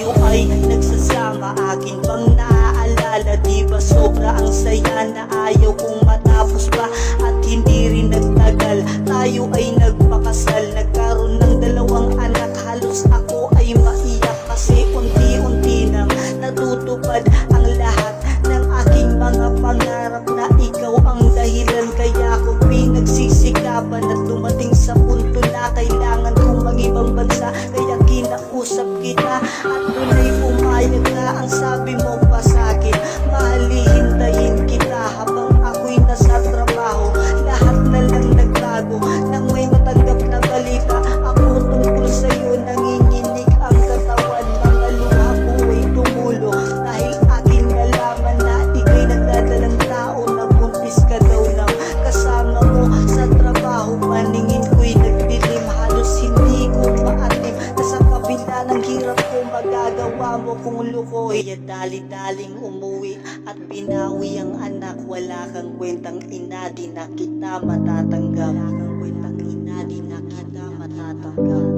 tayo ay nagsasama. Akin bang naaalala, di ba sobra ang saya na ayaw kong matapos pa. At hindi rin nagtagal, tayo ay nagpakasal. Nagkaroon ng 2 anak, halos ako ay maiyak. Kasi unti-unti nang natutupad ang lahat ng aking mga pangarap, na ikaw ang dahilan kaya ko pinagsisikapan. At dumating sa punto na kailangan kong mag-ibang bansa, kaya kinausap kita at doon ay pumayag ka. Ang sabi mo pa sa'kin, mahalihintayin kita habang ako'y nasa trabaho. Lahat na lang nagbago nang may matanggap na balita. Ako tungkol sa'yo nanginginig ang katawan, mga luha ko ay tumulo dahil akin nalaman na ika'y nagdadalang tao na buntis ka daw ng kasama mo sa trabaho. Paningin ko'y nagdilim, halos hindi ko maatim na sa kabila ng hirap ko magagawa mo kung luko. Kaya dali-daling umuwi at binawi ang anak. Wala kang kwentang ina, di na kita matatanggap. Wala kang kwentang ina, di na kita matatanggap.